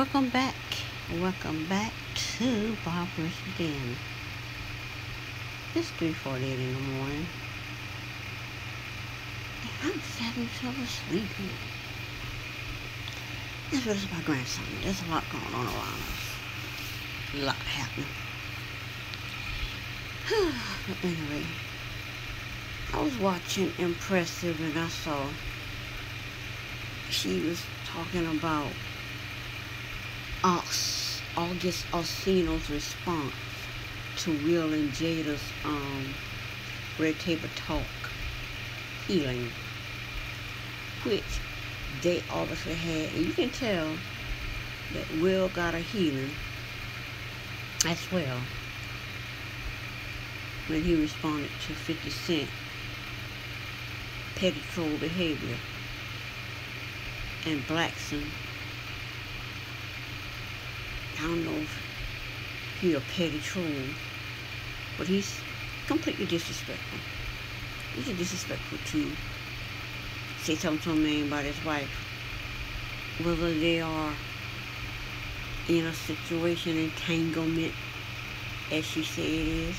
Welcome back. Welcome back to Barbara's Den. It's 3:48 in the morning. And I'm having trouble sleeping. This is my grandson. There's a lot going on around us. A lot happening. But anyway, I was watching Impressive and I saw she was talking about August Alsina's response to Will and Jada's Red Table Talk healing, which they obviously had, and you can tell that Will got a healing as well when he responded to 50 Cent petty troll behavior. And Blackson, I don't know if he's a petty troll, but he's completely disrespectful. He's disrespectful to say something to a man about his wife, whether they are in a situation, entanglement, as she said it is.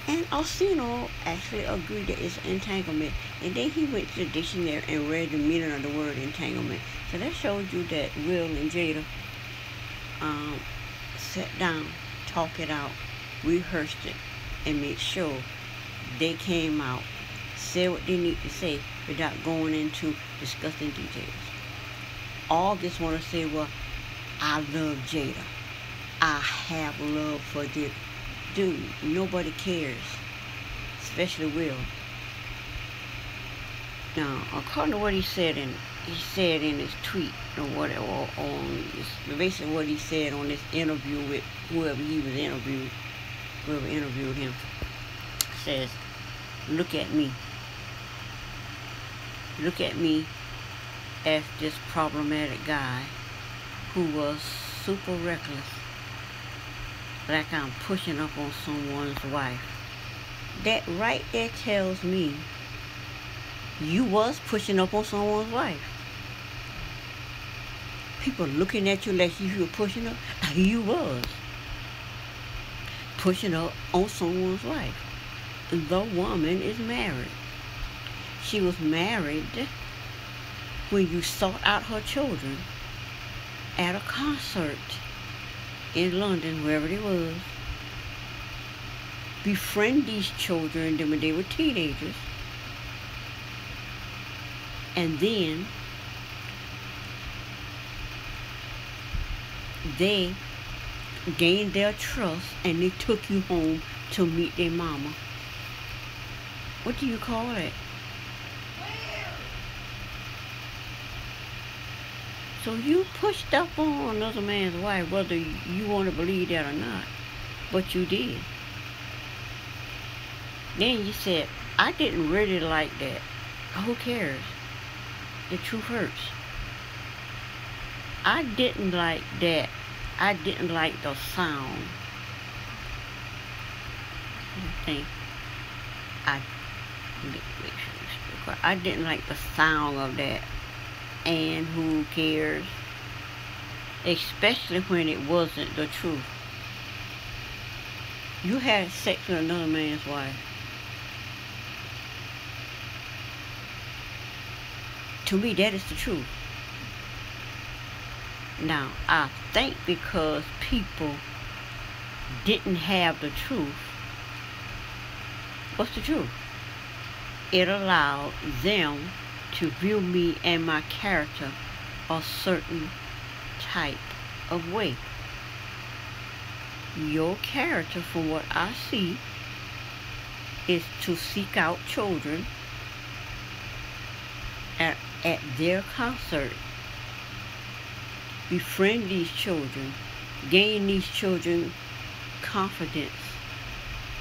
And Alsina actually agreed that it's entanglement. And then he went to the dictionary and read the meaning of the word entanglement. So that shows you that Will and Jada sat down, talked it out, rehearsed it, and made sure they came out, said what they need to say without going into discussing details. August want to say, well, I love Jada. I have love for Jada. Dude, nobody cares, especially Will. Now, according to what he said in his tweet, basically what he said on this interview with whoever interviewed him, says, look at me as this problematic guy who was super reckless, like I'm pushing up on someone's wife. That right there tells me you was pushing up on someone's wife. People looking at you like you were pushing up. You was pushing up on someone's wife. The woman is married. She was married when you sought out her children at a concert in London, wherever it was. Befriend these children when they were teenagers. And then they gained their trust and they took you home to meet their mama. What do you call it? So you pushed up on another man's wife, whether you want to believe that or not, but you did. Then you said, I didn't really like that. Who cares? The truth hurts. I didn't like that. I didn't like the sound. I didn't like the sound of that. And who cares? Especially when it wasn't the truth. You had sex with another man's wife. To me, that is the truth. Now, I think because people didn't have the truth, what's the truth? It allowed them to view me and my character a certain type of way. Your character, from what I see, is to seek out children at their concert, befriend these children, gain these children confidence,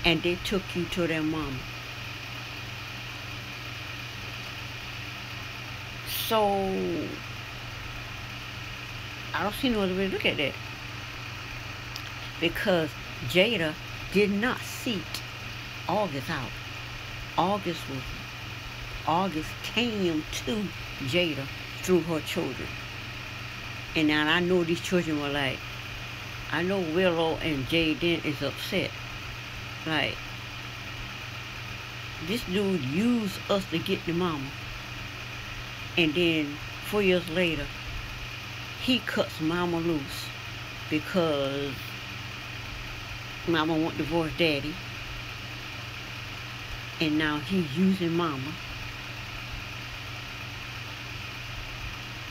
and they took you to their mama. So, I don't see no other way to look at that. Because Jada did not seek August out. August came to Jada through her children. And now I know these children were like, I know Willow and Jaden is upset. Like, this dude used us to get the mama. And then 4 years later, he cuts mama loose because mama won't divorce daddy. And now he's using mama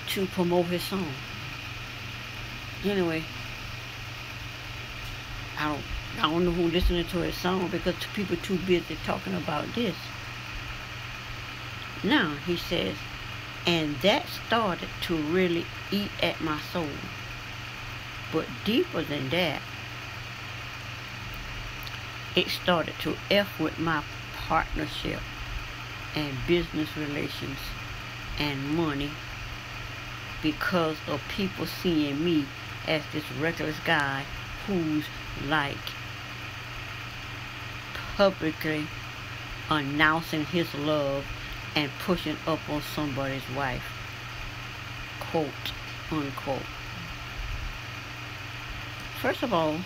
to promote his song. Anyway, I don't know who's listening to his song because people too busy talking about this. Now he says, and that started to really eat at my soul. But deeper than that, it started to F with my partnership and business relations and money because of people seeing me as this reckless guy who's like publicly announcing his love and pushing up on somebody's wife, quote unquote. First of all,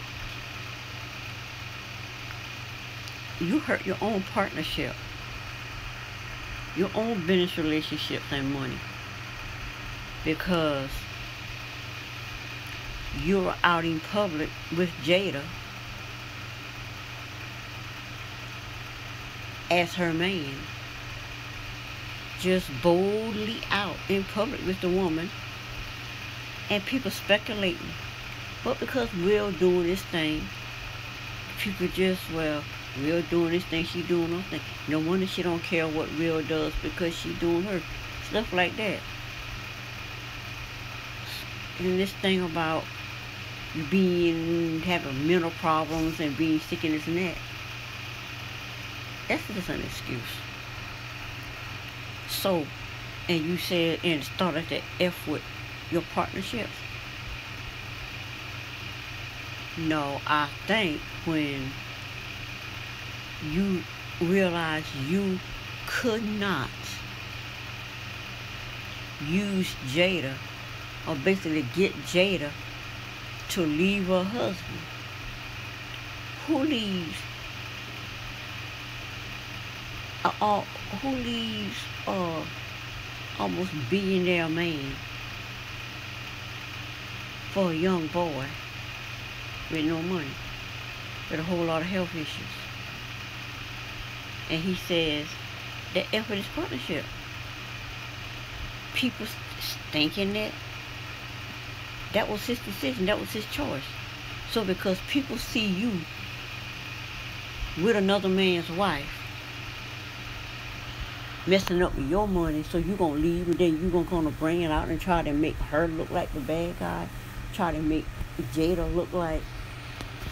you hurt your own partnership, your own business relationships and money, because you're out in public with Jada as her man, just boldly out in public with the woman, and people speculating. But because Will doing this thing, people just, well, Will doing this thing, she doing her thing. No wonder she don't care what Will does because she doing her stuff like that. And this thing about having mental problems and being sick in his neck, that's just an excuse. So, and you said, and started to F with your partnerships. No, I think when you realize you could not use Jada, or basically get Jada to leave her husband. Who leaves almost billionaire man for a young boy with no money, with a whole lot of health issues? And he says that F with his partnership. People thinking that was his decision, that was his choice. So because people see you with another man's wife, messing up with your money, so you're going to leave, and then you're going to bring it out and try to make her look like the bad guy, try to make Jada look like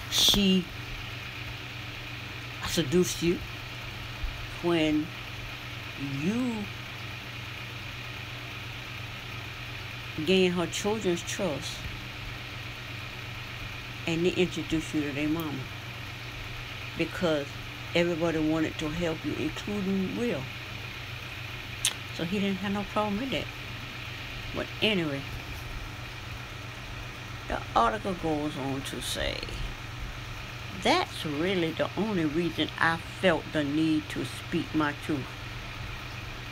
she seduced you, when you gain her children's trust and they introduce you to their mama because everybody wanted to help you, including Will. So he didn't have no problem with that. But anyway, the article goes on to say, that's really the only reason I felt the need to speak my truth.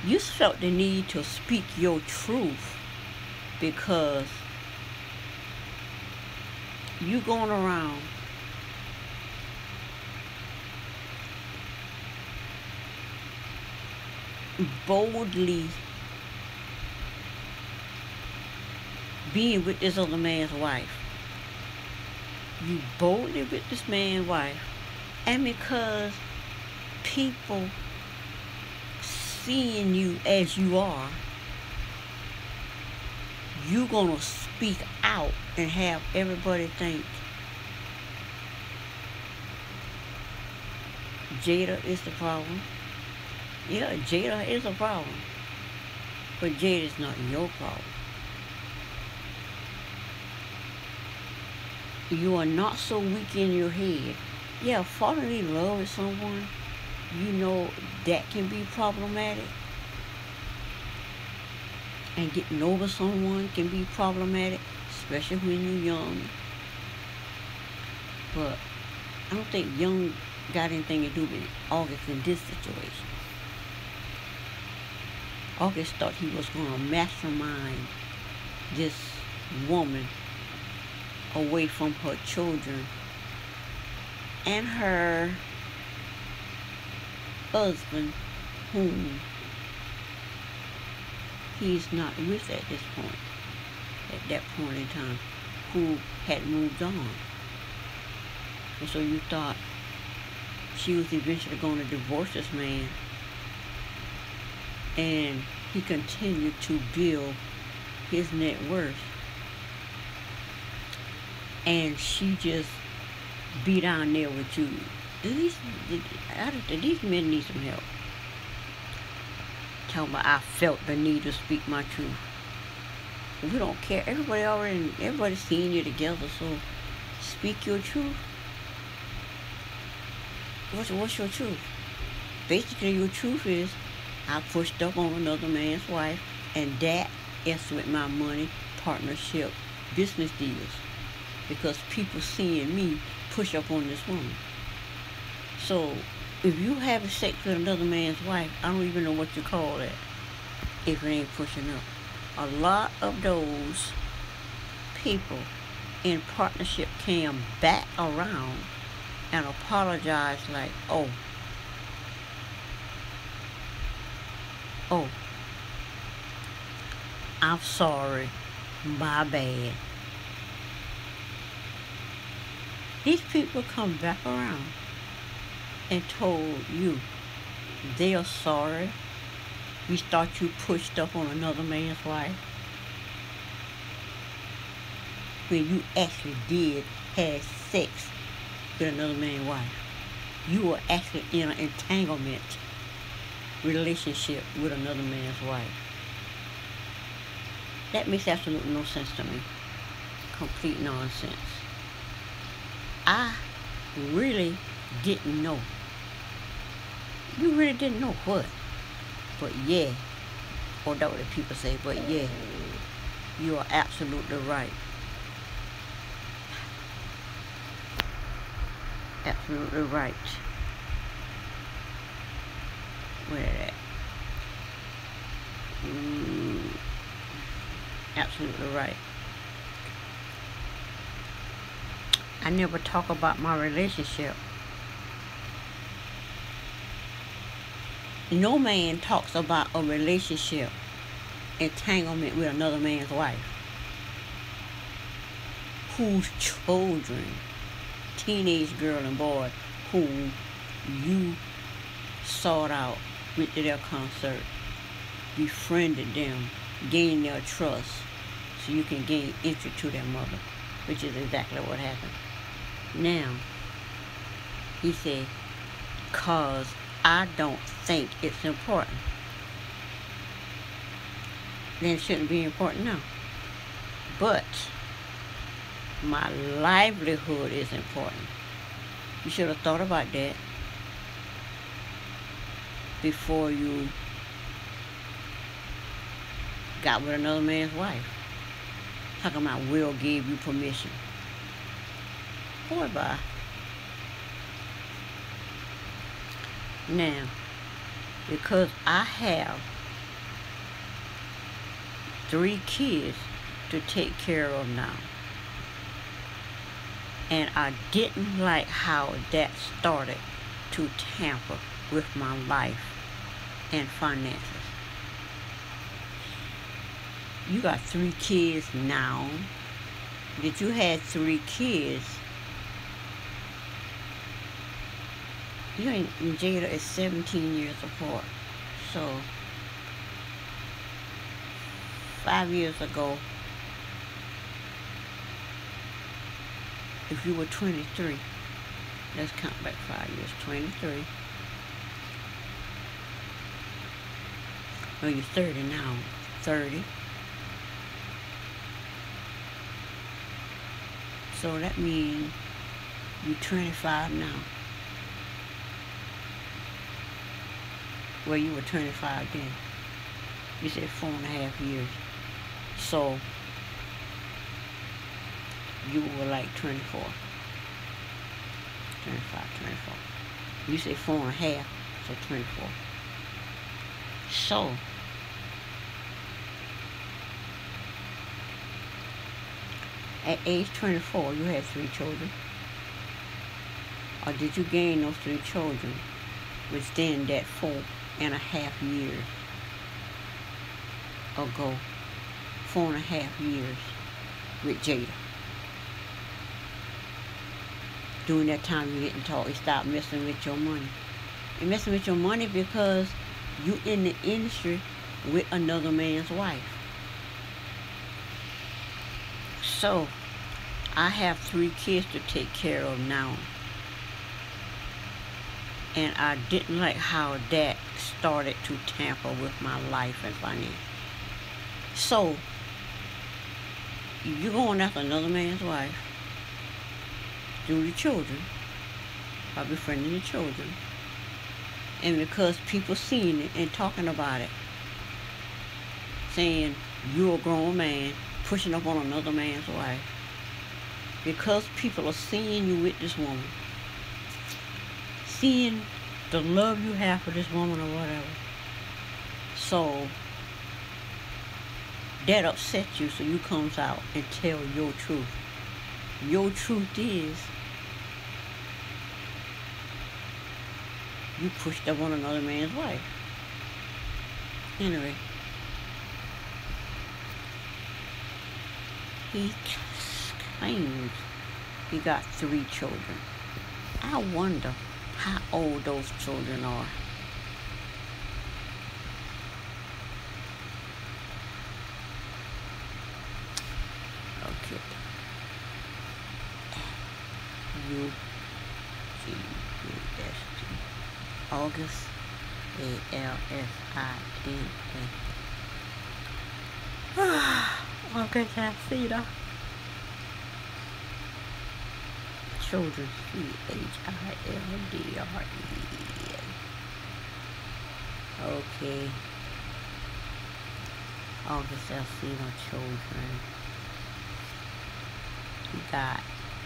You felt the need to speak your truth because you going around boldly being with this other man's wife. You boldly with this man's wife, and because people seeing you as you are, you gonna speak out and have everybody think Jada is the problem. Yeah, Jada is a problem, but Jada is not your problem. You are not so weak in your head. Yeah, falling in love with someone, you know that can be problematic. And getting over someone can be problematic. especially when you're young. But I don't think young got anything to do with August in this situation. August thought he was going to mastermind this woman away from her children and her husband, whom he's not with at this point, at that point in time, who had moved on. And so you thought she was eventually going to divorce this man, and he continued to build his net worth, and she just be down there with you. These men need some help. Tell me, I felt the need to speak my truth. We don't care. Everybody's seeing you together, so speak your truth. What's your truth? Basically, your truth is, I pushed up on another man's wife, and that is with my money, partnership, business deals. Because people seeing me push up on this woman. So, if you have sex with another man's wife, I don't even know what you call that, if it ain't pushing up. A lot of those people in partnership came back around and apologized like, oh, I'm sorry, my bad. These people come back around and told you they are sorry. We thought you pushed up on another man's wife, when you actually did have sex with another man's wife. You were actually in an entanglement relationship with another man's wife. That makes absolutely no sense to me. Complete nonsense. I really didn't know. You really didn't know what? But yeah, or that's what the people say, but yeah, you are absolutely right. Absolutely right. Where at? Absolutely right. I never talk about my relationship. No man talks about a relationship entanglement with another man's wife, whose children, teenage girl and boy, whom you sought out, went to their concert, befriended them, gained their trust, so you can gain entry to their mother, which is exactly what happened. Now, he said, cause I don't think it's important. Then it shouldn't be important now. But my livelihood is important. You should have thought about that before you got with another man's wife. Talking about Will gave you permission. Boy, bye. Now, because I have 3 kids to take care of now, and I didn't like how that started to tamper with my life and finances. You got 3 kids now. That you had 3 kids. You and Jaden is 17 years apart. So, 5 years ago, if you were 23, let's count back 5 years, 23. No, you're 30 now, 30. So that means you're 25 now. Well, you were 25 then. You said 4.5 years. So you were like 24, 25, 24. You say 4.5, so 24. So, at age 24, you had 3 children. Or did you gain those 3 children within that 4.5 years ago? 4.5 years with Jaden. During that time, you didn't talk. You stopped messing with your money. You're messing with your money because you in the industry with another man's wife. So, I have 3 kids to take care of now. And I didn't like how that started to tamper with my life and finance. So, you're going after another man's wife through the children, by befriending the children. And because people seeing it and talking about it, saying you're a grown man, pushing up on another man's wife. Because people are seeing you with this woman, seeing the love you have for this woman or whatever. So, that upsets you, so you comes out and tell your truth. Your truth is, you pushed up on another man's wife. Anyway, he claims he got 3 children. I wonder how old those children are. Okay. August, Alsina. August, Alsina. Children, Childre. Okay. August, Alsina, children.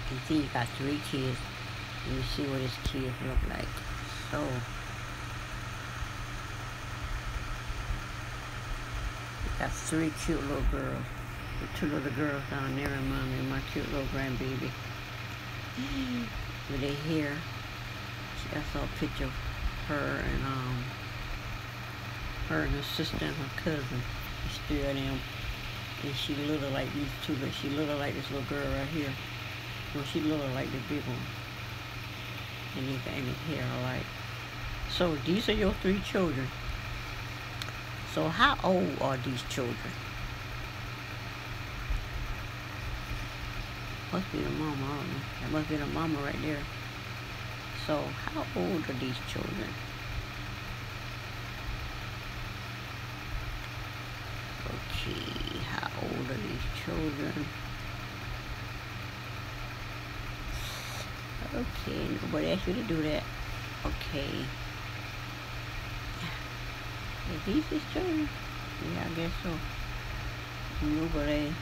You see, you got 3 kids. Let me see what his kids look like. So, you got 3 cute little girls. The 2 little girls down there remind me of my cute little grandbaby. With their hair. I saw a picture of her and her sister and her cousin. There's 3 of them. And she looked like these 2, but she looked like this little girl right here. Well, she looked like the big one. And they got any hair alike. So these are your 3 children. So how old are these children? Must be the mama, I don't know. That must be the mama right there. So how old are these children? Okay, how old are these children? Okay, nobody asked you to do that. Okay. Are these his children? Yeah, I guess so. Nobody.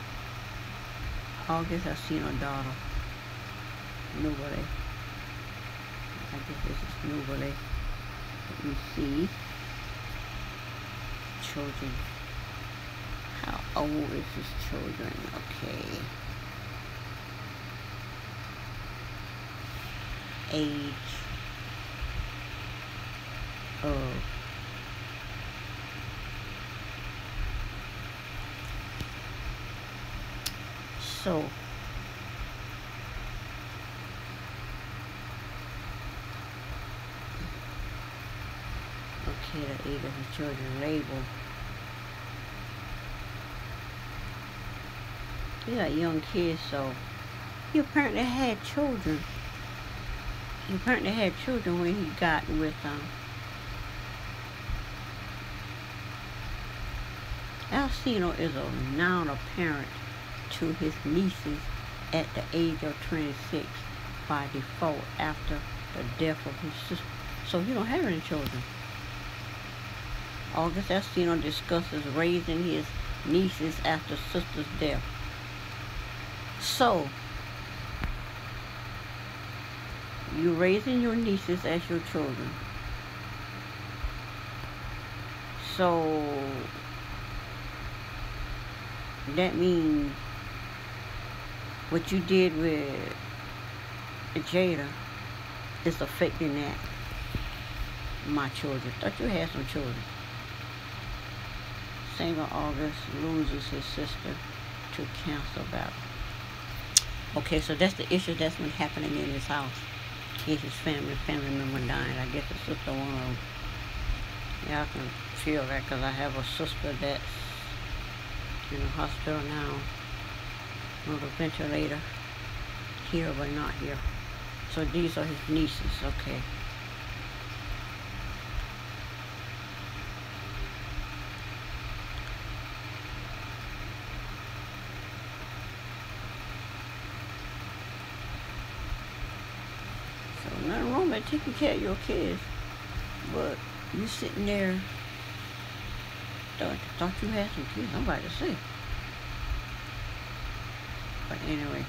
August, I've seen her daughter. Nobody. I guess this is nobody. Let me see. Children. How old is his children? Okay. Age of so okay, the age of the children label. You got young kids, so you apparently had children. He apparently had children when he got with Alsina is now a parent to his nieces at the age of 26 by default after the death of his sister. So he don't have any children. August Alsina discusses raising his nieces after sister's death. So You're raising your nieces as your children. So that means what you did with Jada is affecting that. My children. Thought you had some children. Single August loses his sister to cancer battle. Okay, so that's the issue that's been happening in his house. In his family member dying. I guess the sister one of them. Yeah, I can feel that because I have a sister that's in the hospital now on a ventilator, here but not here. So these are his nieces, okay. So nothing wrong with taking care of your kids, but you sitting there, thought you had some kids, I'm about to say. But anyway,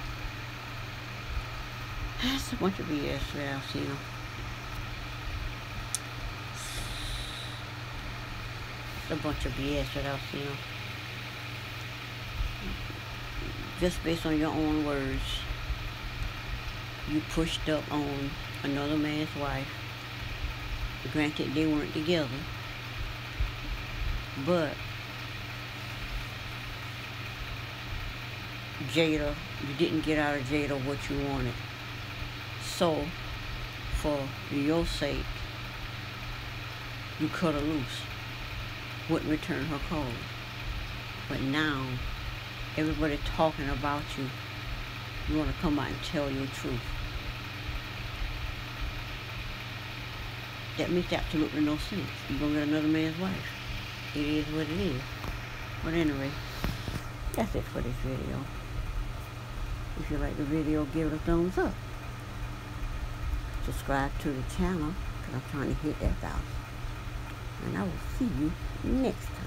that's a bunch of BS with Alsina. It's a bunch of BS with Alsina. Just based on your own words, you pushed up on another man's wife. Granted, they weren't together, but Jada, you didn't get out of Jada what you wanted. So, for your sake, you cut her loose. Wouldn't return her call. But now, everybody talking about you. You want to come out and tell your truth. That makes absolutely no sense. You're going to get another man's wife. It is what it is. But anyway, that's it for this video. If you like the video, give it a thumbs up. Subscribe to the channel, because I'm trying to hit that 1,000. And I will see you next time.